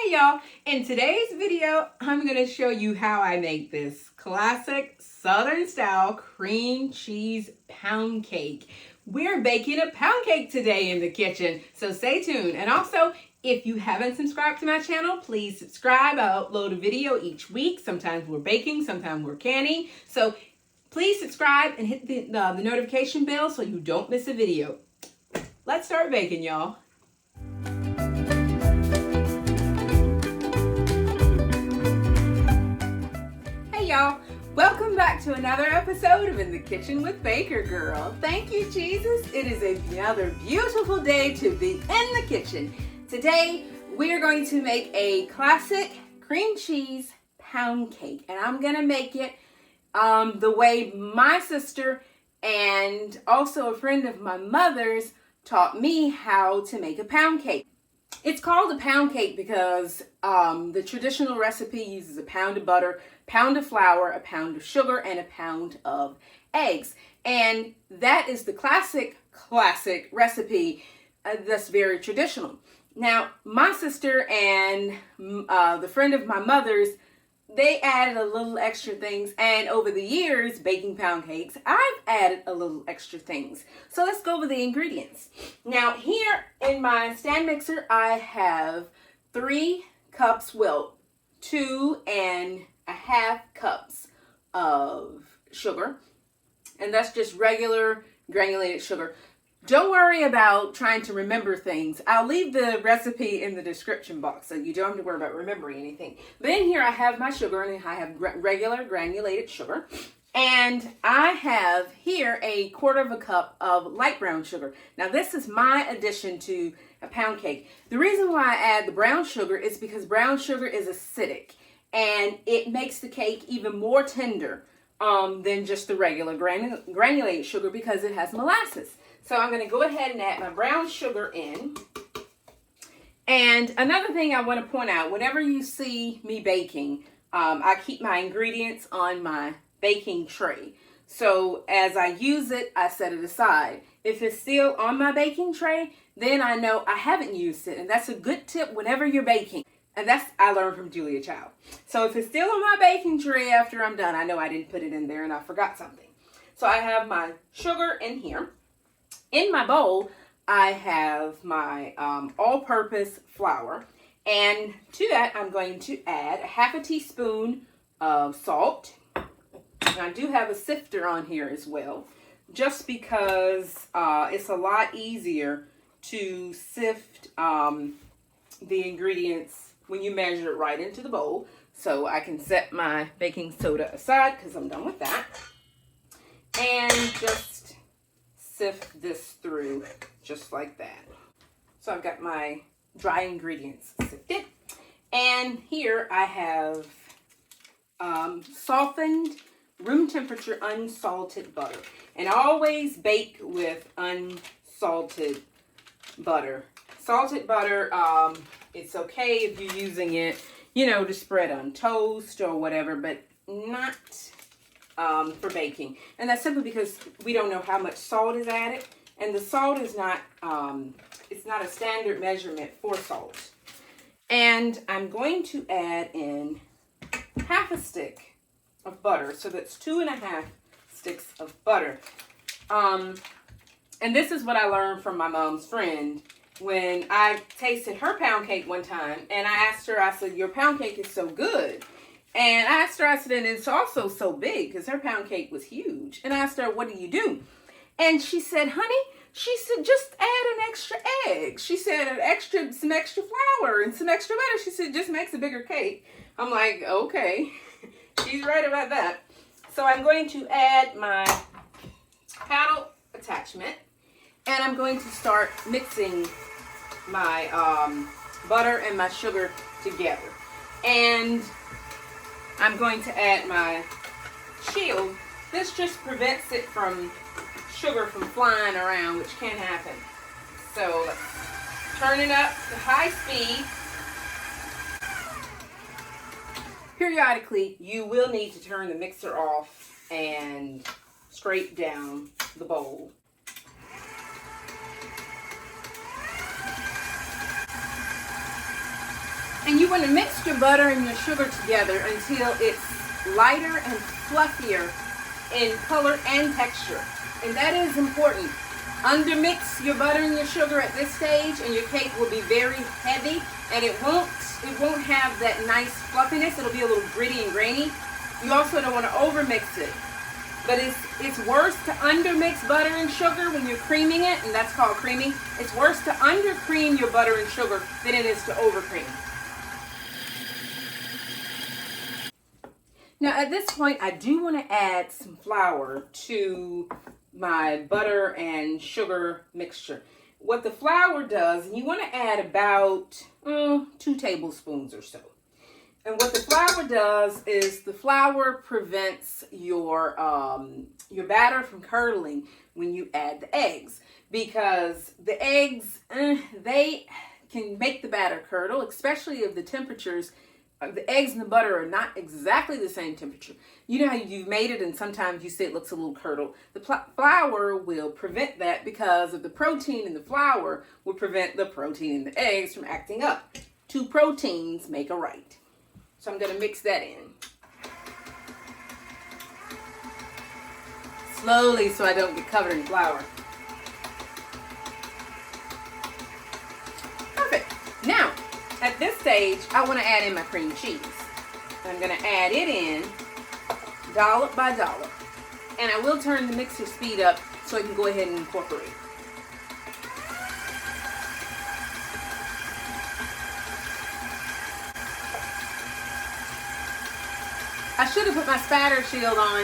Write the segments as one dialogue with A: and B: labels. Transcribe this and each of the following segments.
A: Hey y'all, in today's video, I'm going to show you how I make this classic Southern style cream cheese pound cake. We're baking a pound cake today in the kitchen, so stay tuned. And also, if you haven't subscribed to my channel, please subscribe. I upload a video each week. Sometimes we're baking, sometimes we're canning. So please subscribe and hit the notification bell so you don't miss a video. Let's start baking, y'all. Y'all, welcome back to another episode of In the Kitchen with Baker Girl. Thank you, Jesus. It is another beautiful day to be in the kitchen. Today, we are going to make a classic cream cheese pound cake, and I'm going to make it the way my sister and also a friend of my mother's taught me how to make a pound cake. It's called a pound cake because the traditional recipe uses a pound of butter, pound of flour, a pound of sugar, and a pound of eggs. And that is the classic recipe that's very traditional. Now, my sister and the friend of my mother's, they added a little extra things. And over the years, baking pound cakes, I've added a little extra things. So let's go over the ingredients. Now, here in my stand mixer, I have 3 cups, well, 2.5 cups of sugar. And that's just regular granulated sugar. Don't worry about trying to remember things. I'll leave the recipe in the description box so you don't have to worry about remembering anything. But in here I have my sugar, and I have regular granulated sugar. And I have here 1/4 cup of light brown sugar. Now this is my addition to a pound cake. The reason why I add the brown sugar is because brown sugar is acidic. And it makes the cake even more tender than just the regular granulated sugar because it has molasses. So I'm going to go ahead and add my brown sugar in. And another thing I want to point out, whenever you see me baking, I keep my ingredients on my baking tray. So as I use it, I set it aside. If it's still on my baking tray, then I know I haven't used it. And that's a good tip whenever you're baking. And that's I learned from Julia Child. So if it's still on my baking tray after I'm done, I know I didn't put it in there and I forgot something. So I have my sugar in here. In my bowl, I have my all-purpose flour. And to that, I'm going to add 1/2 teaspoon of salt. And I do have a sifter on here as well, just because it's a lot easier to sift the ingredients when you measure it right into the bowl. So I can set my baking soda aside because I'm done with that. And just sift this through just like that. So I've got my dry ingredients sifted. And here I have softened room temperature unsalted butter. And I always bake with unsalted butter. Salted butter, it's okay if you're using it, to spread on toast or whatever, but not for baking. And that's simply because we don't know how much salt is added. And the salt is not, it's not a standard measurement for salt. And I'm going to add in 1/2 stick of butter. So that's 2.5 sticks of butter. And this is what I learned from my mom's friend. When I tasted her pound cake one time, and I asked her, I said, your pound cake is so good. And I asked her, I said, and it's also so big, because her pound cake was huge. And I asked her, what do you do? And she said, honey, she said, just add an extra egg. She said, some extra flour and some extra butter. She said, just makes a bigger cake. I'm like, okay, she's right about that. So I'm going to add my paddle attachment. And I'm going to start mixing my butter and my sugar together. And I'm going to add my shield. This just prevents it from sugar from flying around, which can happen. So let's turn it up to high speed. Periodically, you will need to turn the mixer off and scrape down the bowl. And you want to mix your butter and your sugar together until it's lighter and fluffier in color and texture. And that is important. Undermix your butter and your sugar at this stage and your cake will be very heavy, and it won't have that nice fluffiness. It'll be a little gritty and grainy. You also don't want to overmix it. But it's worse to undermix butter and sugar when you're creaming it, and that's called creaming. It's worse to undercream your butter and sugar than it is to overcream. Now at this point, I do want to add some flour to my butter and sugar mixture. What the flour does, and you want to add about 2 tablespoons or so. And what the flour does is the flour prevents your batter from curdling when you add the eggs, because the eggs they can make the batter curdle, especially if the temperatures. The eggs and the butter are not exactly the same temperature. You know how you've made it and sometimes you say it looks a little curdled. The flour will prevent that, because of the protein in the flour will prevent the protein in the eggs from acting up. 2 proteins make a right. So I'm going to mix that in. Slowly so I don't get covered in flour. Perfect. Now, at this stage, I want to add in my cream cheese. I'm going to add it in dollop by dollop. And I will turn the mixer speed up so I can go ahead and incorporate. I should have put my spatter shield on.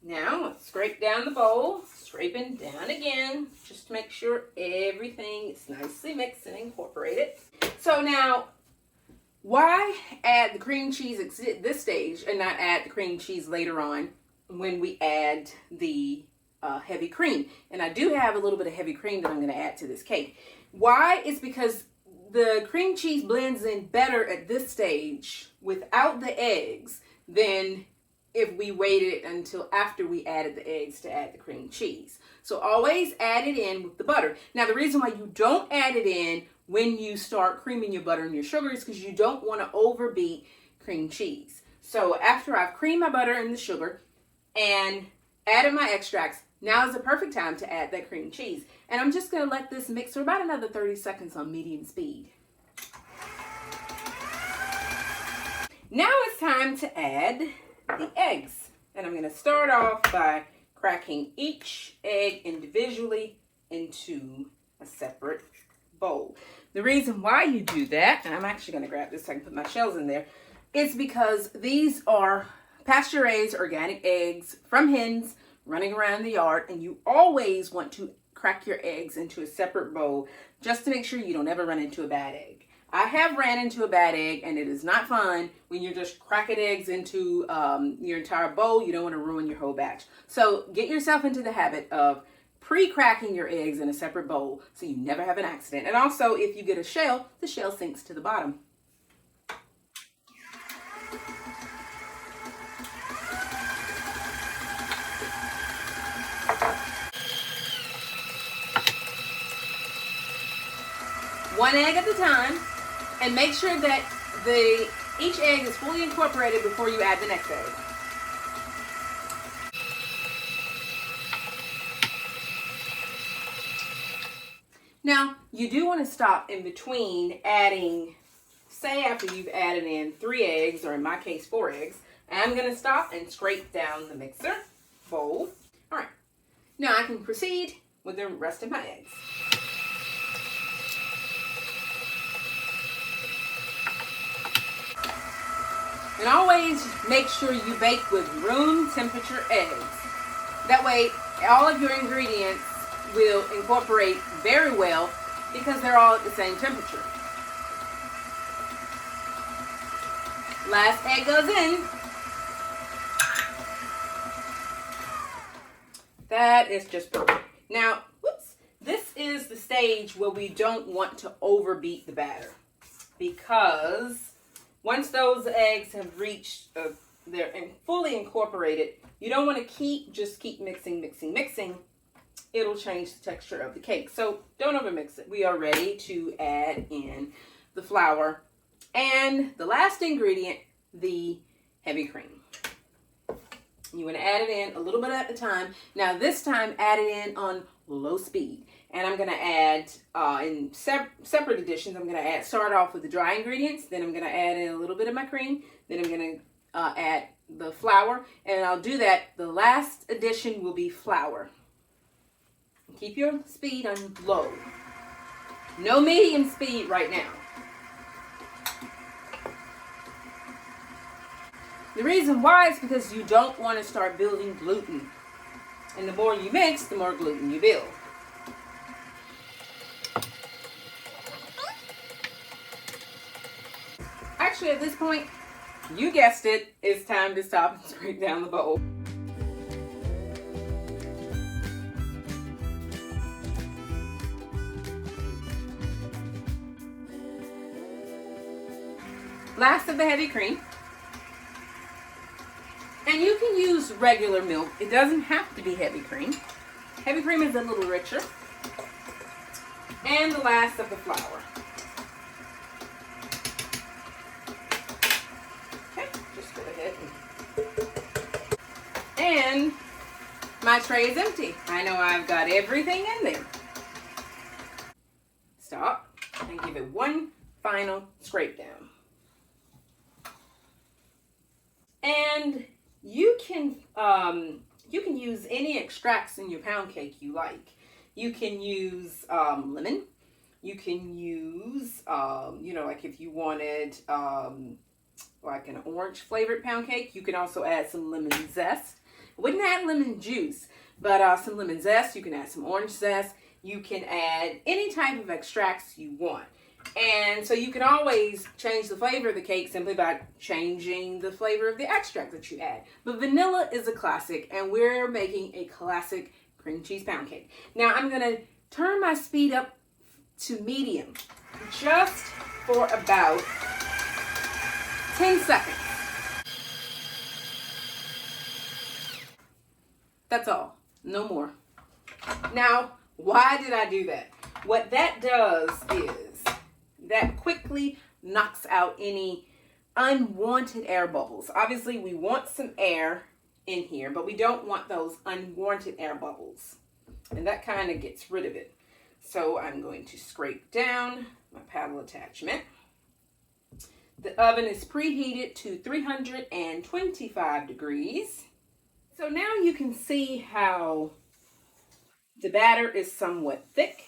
A: Now, let's scrape down the bowl, scraping down again, just to make sure everything is nicely mixed and incorporated. So now, why add the cream cheese at this stage and not add the cream cheese later on when we add the heavy cream? And I do have a little bit of heavy cream that I'm going to add to this cake. Why? It's because the cream cheese blends in better at this stage without the eggs than if we waited until after we added the eggs to add the cream cheese. So always add it in with the butter. Now the reason why you don't add it in when you start creaming your butter and your sugar is because you don't want to overbeat cream cheese. So after I've creamed my butter and the sugar and added my extracts, now is the perfect time to add that cream cheese. And I'm just going to let this mix for about another 30 seconds on medium speed. Now it's time to add the eggs. And I'm going to start off by cracking each egg individually into a separate bowl. The reason why you do that, and I'm actually going to grab this so I can put my shells in there, is because these are pasture-raised organic eggs from hens running around the yard, and you always want to crack your eggs into a separate bowl just to make sure you don't ever run into a bad egg. I have ran into a bad egg, and it is not fun when you're just cracking eggs into your entire bowl. You don't want to ruin your whole batch. So get yourself into the habit of pre-cracking your eggs in a separate bowl so you never have an accident. And also, if you get a shell, the shell sinks to the bottom. One egg at a time, and make sure that each egg is fully incorporated before you add the next egg. Now, you do want to stop in between adding, say after you've added in 3 eggs, or in my case 4 eggs, I'm going to stop and scrape down the mixer bowl. All right, now I can proceed with the rest of my eggs. And always make sure you bake with room temperature eggs. That way, all of your ingredients will incorporate very well because they're all at the same temperature. Last egg goes in. That is just perfect. Now, this is the stage where we don't want to overbeat the batter, because Once those eggs have reached, they're fully incorporated, you don't want to just keep mixing. It'll change the texture of the cake. So don't overmix it. We are ready to add in the flour and the last ingredient, the heavy cream. You want to add it in a little bit at a time. Now this time, add it in on low speed. And I'm going to add, in separate additions, I'm going to start off with the dry ingredients. Then I'm going to add in a little bit of my cream. Then I'm going to add the flour. And I'll do that. The last addition will be flour. Keep your speed on low. No medium speed right now. The reason why is because you don't want to start building gluten. And the more you mix, the more gluten you build. Actually, at this point, you guessed it, it's time to stop and scrape down the bowl. Last of the heavy cream. And you can use regular milk. It doesn't have to be heavy cream. Heavy cream is a little richer. And the last of the flour. Okay, just go ahead and my tray is empty. I know I've got everything in there. Stop and give it one final scrape down. And you can use any extracts in your pound cake you like. You can use lemon. You can use, like if you wanted like an orange flavored pound cake, you can also add some lemon zest. I wouldn't add lemon juice, but some lemon zest. You can add some orange zest. You can add any type of extracts you want. And so you can always change the flavor of the cake simply by changing the flavor of the extract that you add. But vanilla is a classic, and we're making a classic cream cheese pound cake. Now I'm going to turn my speed up to medium just for about 10 seconds. That's all. No more. Now, why did I do that? What that does is that quickly knocks out any unwanted air bubbles. Obviously, we want some air in here, but we don't want those unwanted air bubbles. And that kind of gets rid of it. So I'm going to scrape down my paddle attachment. The oven is preheated to 325 degrees. So now you can see how the batter is somewhat thick,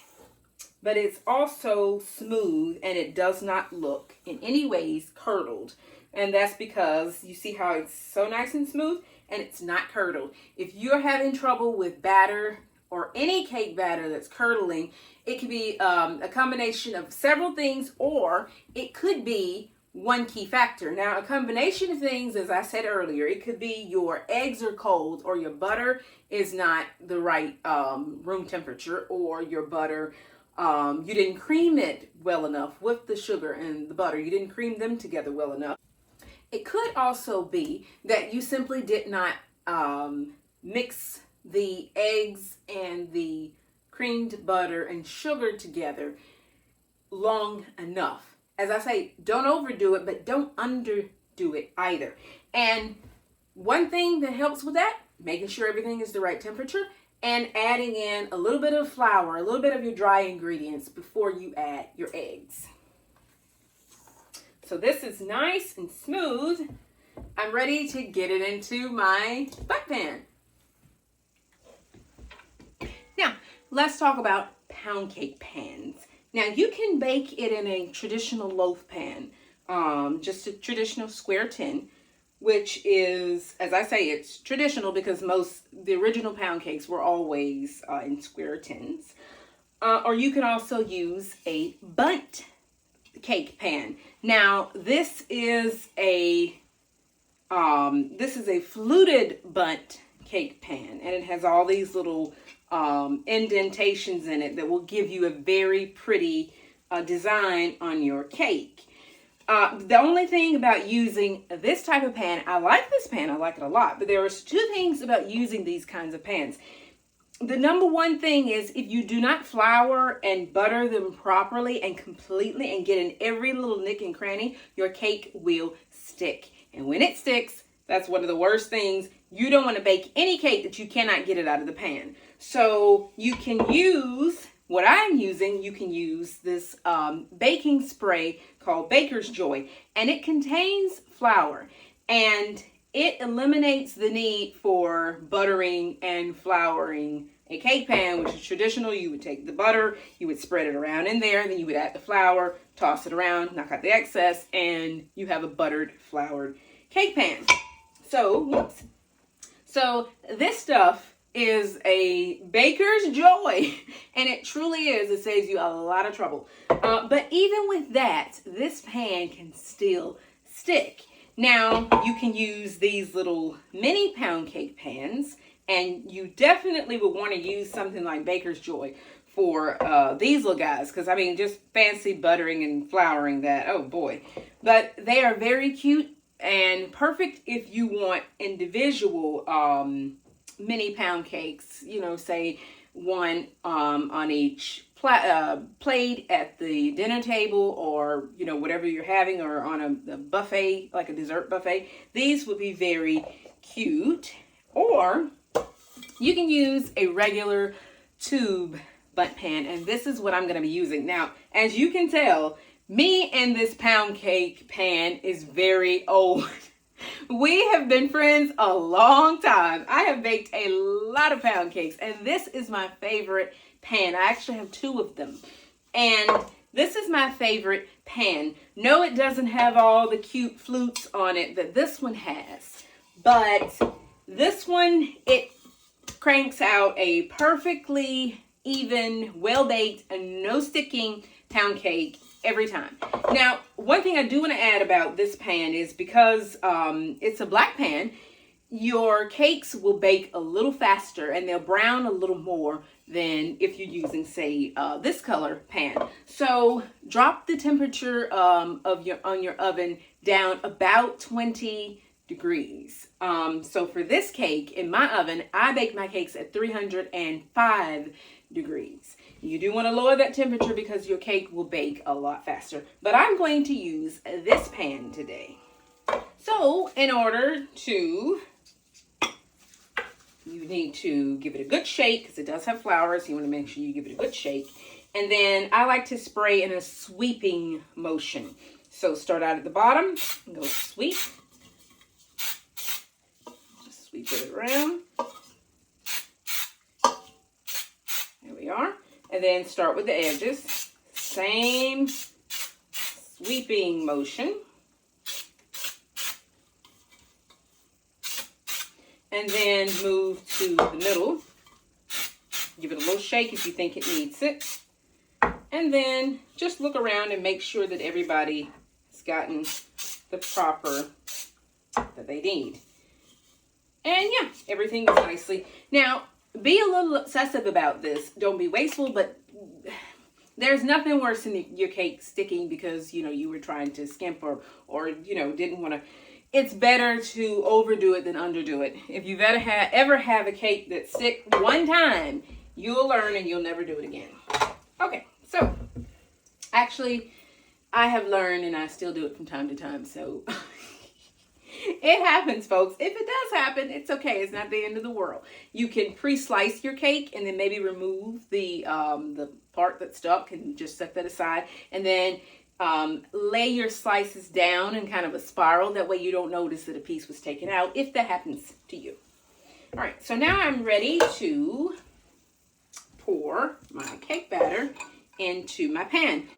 A: but it's also smooth and it does not look in any ways curdled. And that's because you see how it's so nice and smooth and it's not curdled. If you're having trouble with batter or any cake batter that's curdling, it could be a combination of several things, or it could be one key factor. Now, a combination of things, as I said earlier, it could be your eggs are cold, or your butter is not the right room temperature, or your butter, you didn't cream it well enough with the sugar and the butter. You didn't cream them together well enough. It could also be that you simply did not mix the eggs and the creamed butter and sugar together long enough. As I say, don't overdo it, but don't underdo it either. And one thing that helps with that, making sure everything is the right temperature and adding in a little bit of flour, a little bit of your dry ingredients before you add your eggs. So this is nice and smooth. I'm ready to get it into my butt pan. Now, let's talk about pound cake pans. Now, you can bake it in a traditional loaf pan, just a traditional square tin, which is, as I say, it's traditional because the original pound cakes were always in square tins. Or you can also use a bundt cake pan. Now, this is a fluted bundt cake pan, and it has all these little indentations in it that will give you a very pretty design on your cake. The only thing about using this type of pan, I like this pan, I like it a lot, but there are two things about using these kinds of pans. The number one thing is if you do not flour and butter them properly and completely and get in every little nick and cranny, your cake will stick. And when it sticks, that's one of the worst things. You don't want to bake any cake that you cannot get it out of the pan. So you can use what I'm using. You can use this baking spray called Baker's Joy, and it contains flour, and it eliminates the need for buttering and flouring a cake pan, which is traditional. You would take the butter, you would spread it around in there, then you would add the flour, toss it around, knock out the excess, and you have a buttered, floured cake pan. So this stuff is a baker's joy, and it truly is. It saves you a lot of trouble. But even with that, this pan can still stick. Now, you can use these little mini pound cake pans, and you definitely would want to use something like Baker's Joy for these little guys, because I mean, just fancy buttering and flouring that, oh boy. But they are very cute and perfect if you want individual mini pound cakes, you know, say one on each plate at the dinner table, or, you know, whatever you're having, or on a buffet, like a dessert buffet. These would be very cute. Or you can use a regular tube bundt pan, and this is what I'm going to be using. Now, as you can tell, me and this pound cake pan is very old. We have been friends a long time. I have baked a lot of pound cakes, and this is my favorite pan. I actually have two of them, and this is my favorite pan. No, it doesn't have all the cute flutes on it that this one has, but this one, it cranks out a perfectly even, well-baked, and no sticking pound cake every time. Now, one thing I do want to add about this pan is because it's a black pan, your cakes will bake a little faster and they'll brown a little more than if you're using, say, this color pan. So drop the temperature on your oven down about 20 degrees. So for this cake in my oven, I bake my cakes at 305 degrees. You do want to lower that temperature because your cake will bake a lot faster. But I'm going to use this pan today. So in order to, you need to give it a good shake, because it does have flour, so you want to make sure you give it a good shake. And then I like to spray in a sweeping motion. So start out at the bottom and go sweep. Just sweep it around. There we are. And then start with the edges. Same sweeping motion. And then move to the middle. Give it a little shake if you think it needs it. And then just look around and make sure that everybody has gotten the proper that they need. And yeah, everything is nicely. Now, be a little obsessive about this. Don't be wasteful, but there's nothing worse than your cake sticking because, you know, you were trying to skimp or you know, didn't want to. It's better to overdo it than underdo it. If you've ever have a cake that stick one time, you'll learn and you'll never do it again. Okay, so actually, I have learned and I still do it from time to time, so it happens, folks. If it does happen, it's okay. It's not the end of the world. You can pre-slice your cake and then maybe remove the part that's stuck and just set that aside. And then lay your slices down in kind of a spiral. That way you don't notice that a piece was taken out if that happens to you. All right, so now I'm ready to pour my cake batter into my pan.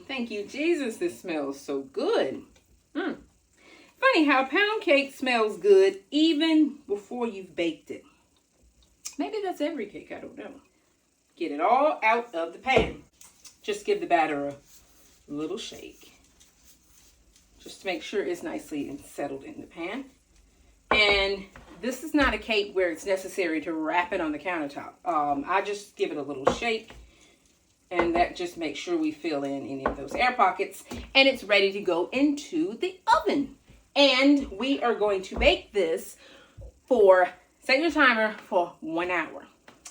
A: Thank you, Jesus. This smells so good. Funny how a pound cake smells good even before you've baked it. Maybe that's every cake, I don't know. Get it all out of the pan. Just give the batter a little shake. Just to make sure it's nicely and settled in the pan. And this is not a cake where it's necessary to wrap it on the countertop. I just give it a little shake And that just makes sure we fill in any of those air pockets. And it's ready to go into the oven. And we are going to bake this set your timer for 1 hour.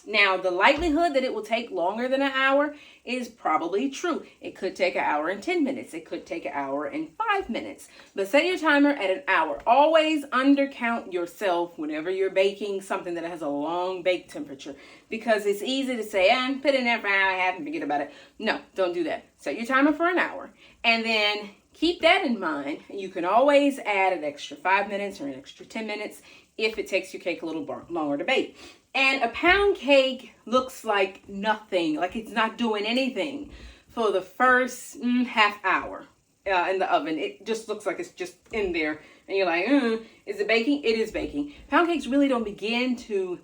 A: Now, the likelihood that it will take longer than an hour is probably true. It could take 1 hour and 10 minutes. It could take 1 hour and 5 minutes. But set your timer at 1 hour. Always undercount yourself whenever you're baking something that has a long bake temperature, because it's easy to say, put it in there for an hour and a half and forget about it. No, don't do that. Set your timer for 1 hour. And then keep that in mind. You can always add an extra 5 minutes or an extra 10 minutes if it takes your cake a little longer to bake. And a pound cake looks like nothing, like it's not doing anything for the first half hour in the oven. It just looks like it's just in there. And you're like, is it baking? It is baking. Pound cakes really don't begin to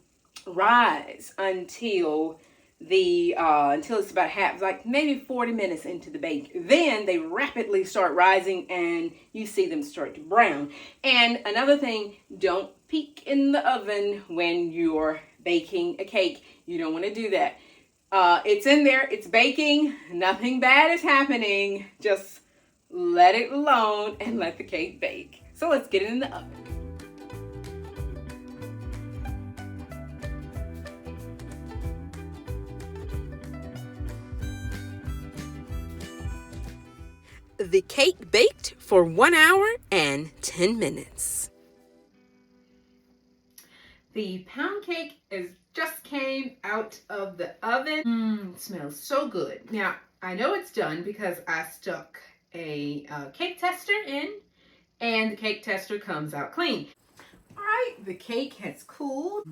A: rise until it's about like maybe 40 minutes into the bake. Then they rapidly start rising and you see them start to brown. And another thing, don't peek in the oven when you're baking a cake. You don't want to do that. It's in there, it's baking, nothing bad is happening. Just let it alone and let the cake bake. So let's get it in the oven. The cake baked for 1 hour and 10 minutes. The pound cake just came out of the oven. It smells so good. Now, I know it's done because I stuck a cake tester in, and the cake tester comes out clean. All right, the cake has cooled.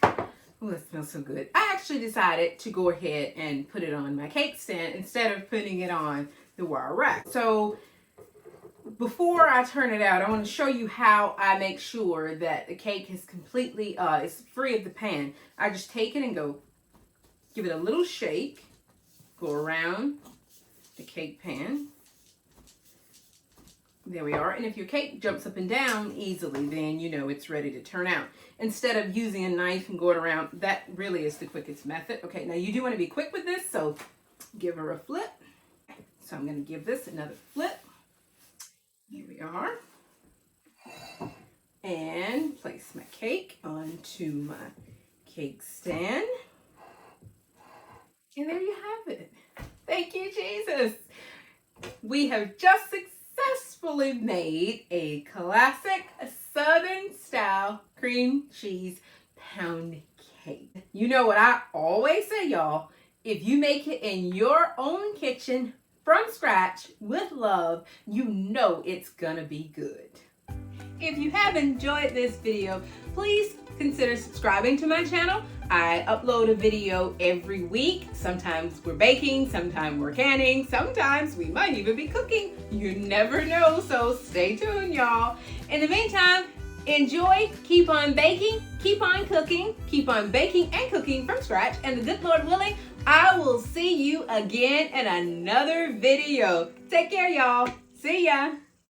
A: Oh, that smells so good. I actually decided to go ahead and put it on my cake stand instead of putting it on the wire rack. So before I turn it out, I want to show you how I make sure that the cake is completely is free of the pan. I just take it and give it a little shake, go around the cake pan. There we are. And if your cake jumps up and down easily, then you know it's ready to turn out. Instead of using a knife and going around, that really is the quickest method. Okay, now you do want to be quick with this, so give her a flip. So I'm going to give this another flip. Here we are. And place my cake onto my cake stand. And there you have it. Thank you, Jesus. We have just successfully made a classic Southern style cream cheese pound cake. You know what I always say, y'all, if you make it in your own kitchen from scratch with love, you know it's gonna be good. If you have enjoyed this video, please consider subscribing to my channel. I upload a video every week. Sometimes we're baking, sometimes we're canning, sometimes we might even be cooking. You never know, so stay tuned, y'all. In the meantime, enjoy, keep on baking, keep on cooking, keep on baking and cooking from scratch, and the good Lord willing, I will see you again in another video. Take care, y'all. See ya.